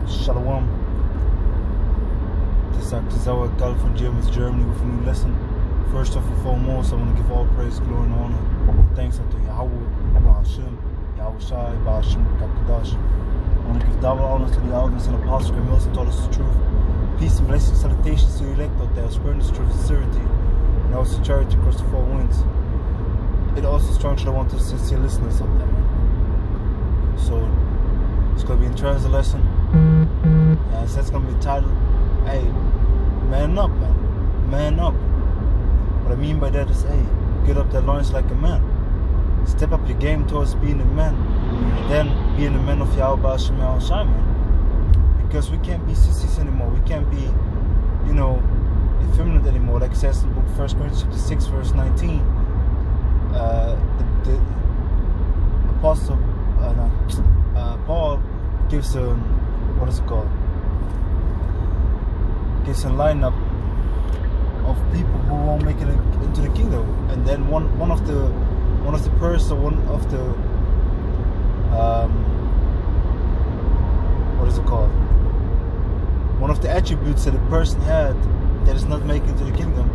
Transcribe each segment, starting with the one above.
Shalom. This is our Gal from Germany with a new lesson. First and foremost, I want to give all praise, glory, and honor. Thanks unto Yahweh, Bahashim, Yahweh Shai, Bahashim, Kakadash. I want to give double honor to the elders and apostles who also taught us the truth. Peace and blessings, salutations to the elect out there, spreading this truth, sincerity, and also charity across the four winds. It also strong to want to sincere listeners out there. So, it's going to be in terms of lesson. And so it's going to be titled, hey, man up, man. Man up. What I mean by that is, hey, get up that loins like a man. Step up your game towards being a man. And then being a man of Yahweh Ba'ashim Yahweh Shai, man. Because we can't be sissies anymore. We can't be, effeminate anymore. Like it says in the book 1 Corinthians 6, verse 19. The apostle, Paul gives a, gives a lineup of people who won't make it into the kingdom, and then one of the one of the attributes that a person had that is not making it to the kingdom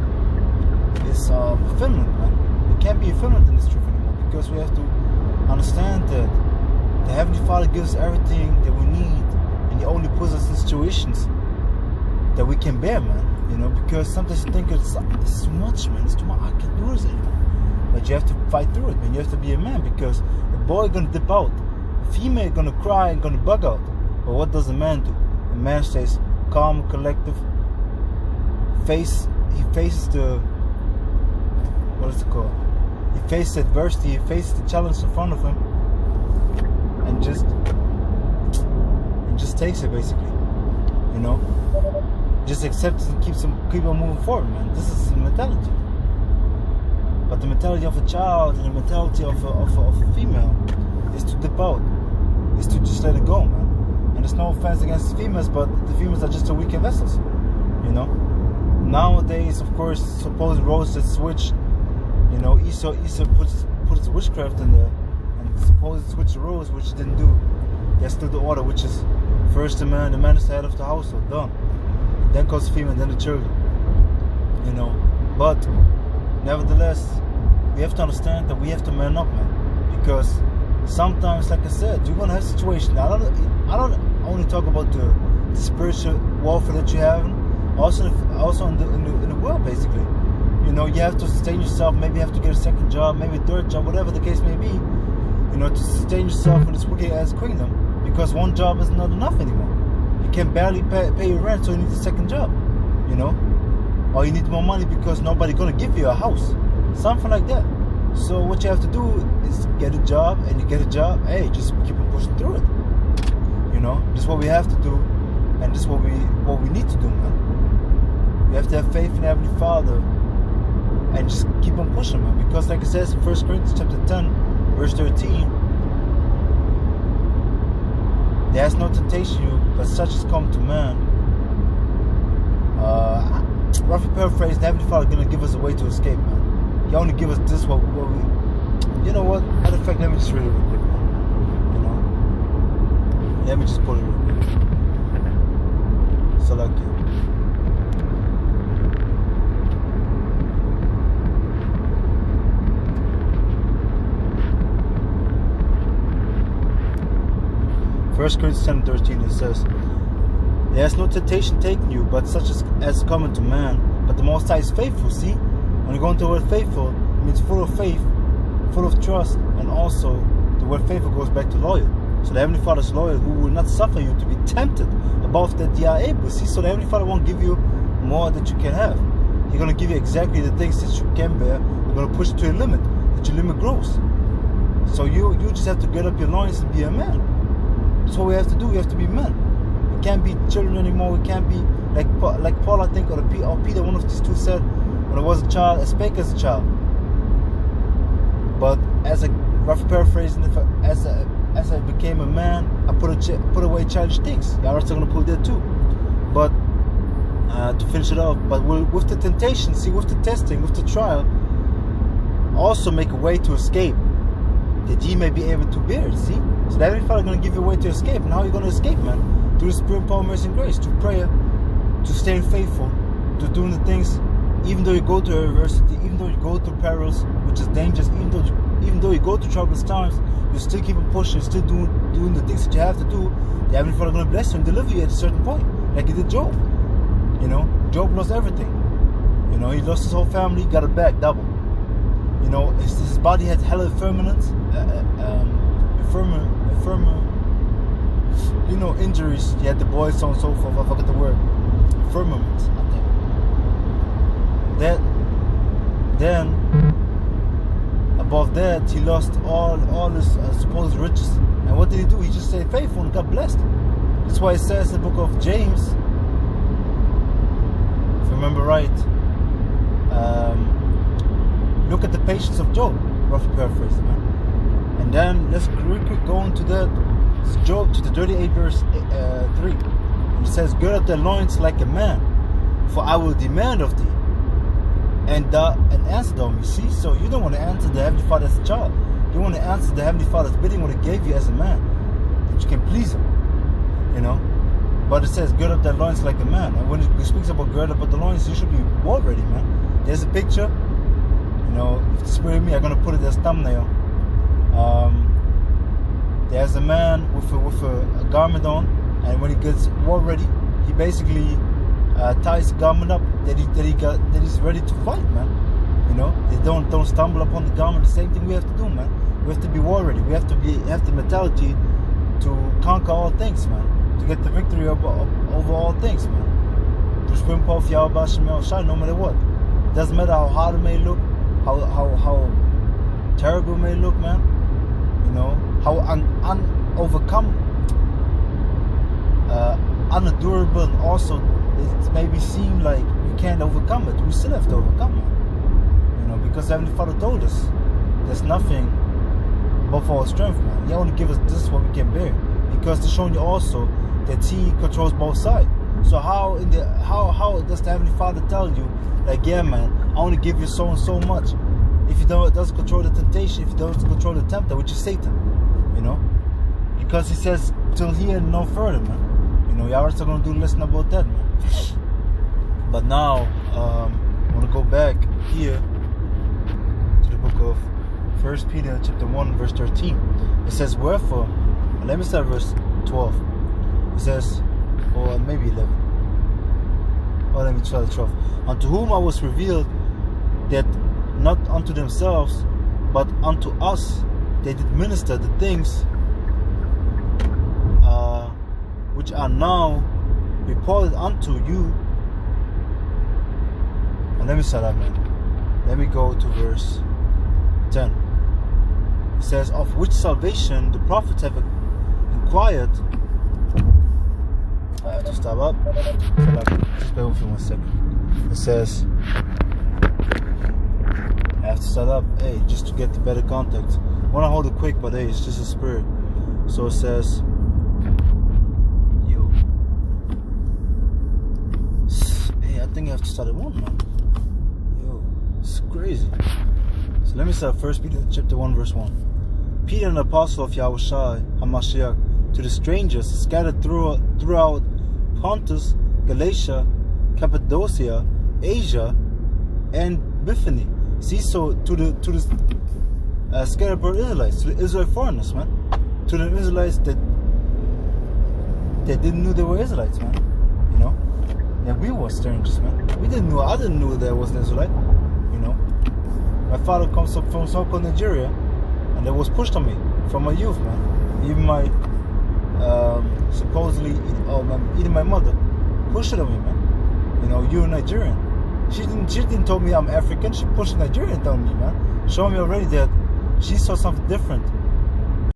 is effeminate, man. We can't be effeminate in this truth anymore, because we have to understand that the Heavenly Father gives us everything that we need, and He only puts us in situations that we can bear, man. Because sometimes you think it's too much, man. It's too much. I can't do this anymore. But you have to fight through it, man. You have to be a man, because a boy is gonna dip out, a female is gonna cry and gonna bug out. But what does a man do? A man stays calm, collective. He faces the He faces adversity. He faces the challenge in front of him, and just takes it, basically. Just accepts and keep on moving forward, man. This is the mentality. But the mentality of a child and the mentality of a female is to dip out, is to just let it go, man. And there's no offense against the females, but the females are just the weaker vessels, Nowadays, of course, supposed roles that switch. Esau puts witchcraft in there, and supposed switch the roles, which he didn't do. There's still the order, which is first the man is the head of the household, done. And then comes the female, then the children. But nevertheless, we have to understand that we have to man up, man. Because sometimes, like I said, you're gonna have situations. I don't only talk about the spiritual warfare that you're having, also in the world, basically. You have to sustain yourself. Maybe you have to get a second job, maybe a third job, whatever the case may be. To sustain yourself in this wicked ass kingdom, because one job is not enough anymore. You can barely pay your rent, so you need a second job. Or you need more money because nobody's gonna give you a house, something like that. So what you have to do is get a job, and you get a job. Hey, just keep on pushing through it. This is what we have to do, and this is what we need to do, man. We have to have faith in Heavenly Father, and just keep on pushing, man. Because, like it says in 1 Corinthians chapter 10, verse 13, there has no temptation, but such as come to man. Roughly paraphrased, the Heavenly Father is going to give us a way to escape, man. He only give us this what we. You know what? Matter of fact, let me just read it real quick, man. Let me just pull it real quick. So, like, 1 Corinthians 10:13, it says, there has no temptation taken you, but such as common to man. But the Most High is faithful. See, when you go into the word faithful, it means full of faith, full of trust, and also the word faithful goes back to loyal. So the Heavenly Father is loyal, who will not suffer you to be tempted above that you are able. See, so the Heavenly Father won't give you more that you can have. He's going to give you exactly the things that you can bear. We're going to push it to a limit, that your limit grows. So you just have to get up your loins and be a man. That's what we have to do. We have to be men. We can't be children anymore. We can't be like Paul, I think, or Peter, one of these two said, when I was a child, I spake as a child. But as a rough paraphrasing, as I became a man, I put away childish things. Y'all are still gonna put that too. But to finish it off, but with the temptation, see, with the testing, with the trial, also make a way to escape, that ye may be able to bear it. See, so the Heavenly Father is going to give you a way to escape. And how are you going to escape, man? through the Spirit, power, mercy, and grace, through prayer, to staying faithful, to doing the things, even though you go through adversity, even though you go through perils, which is dangerous, even though you go through troublous times, you still keep on pushing, still doing the things that you have to do. The Heavenly Father is going to bless you and deliver you at a certain point, like He did Job. You know, Job lost everything. You know, he lost his whole family, got it back double. You know, his body had hella infirmities, you know, injuries. He had the boils, so on and so forth. I forget the word. Firmaments, I think. Then, above that, he lost all his supposed riches. And what did he do? He just stayed faithful and got blessed. That's why it says in the book of James, if I remember right, look at the patience of Job, roughly paraphrasing, man. And then let's real quick go into that. It's Job to the 38 verse 3. It says, gird up thy loins like a man, for I will demand of thee, and answer them. You see, so you don't want to answer the Heavenly Father as a child. You want to answer the Heavenly Father's bidding, what He gave you as a man, that you can please Him. You know. But it says, gird up thy loins like a man. And when it speaks about gird up the loins, you should be war ready, man. There's a picture. You know, if the Spirit of me, I'm gonna put it as thumbnail. There's a man with a garment on, and when he gets war ready, he basically ties the garment up that he's ready to fight, man. You know, they don't stumble upon the garment. The same thing we have to do, man. We have to be war ready. We have to have the mentality to conquer all things, man. To get the victory over all things, man. To spring power of Yahweh Shai, no matter what. It doesn't matter how hard it may look, how terrible it may look, man. You know, how unendurable, and also it maybe seem like you can't overcome it. We still have to overcome it. You know, because Heavenly Father told us there's nothing above our strength, man. He only gives us this what we can bear. Because they're showing you also that He controls both sides. So how does the Heavenly Father tell you, like, yeah, man, I only give you so and so much, if He doesn't control the temptation, if He doesn't control the tempter, which is Satan, you know? Because He says till here and no further, man. You know, y'all are still gonna do a lesson about that, man. But now, I want to go back here to the book of 1 Peter chapter 1 verse 13. It says, wherefore, let me start verse 12. It says, or maybe 11. Or let me try the 12. Unto whom I was revealed that not unto themselves, but unto us they did minister the things which are now reported unto you. And let me start that, man. Let me go to verse 10. It says, of which salvation the prophets have inquired. I have to stop up. Just bear with me 1 second. It says, I have to start up, hey, just to get the better context. I want to hold it quick, but hey, it's just a spirit. So it says, hey, I think I have to start at 1, man. Yo, it's crazy. So let me start 1 Peter chapter 1 verse 1. Peter, an apostle of Yahweh Shai HaMashiach, to the strangers scattered throughout Pontus, Galatia, Cappadocia, Asia, and Bithynia. See, so to the scattered abroad Israelites, to the Israel foreigners, man, to the Israelites that didn't know they were Israelites, man. You know, and we were strangers, man. I didn't know there was an Israelite. You know, my father comes up from so-called Nigeria, and that was pushed on me from my youth, man. Even my supposedly, even my mother pushed it on me, man. You know, you're Nigerian. She didn't tell me I'm African. She pushed Nigerian on me, man. Showing me already that she saw something different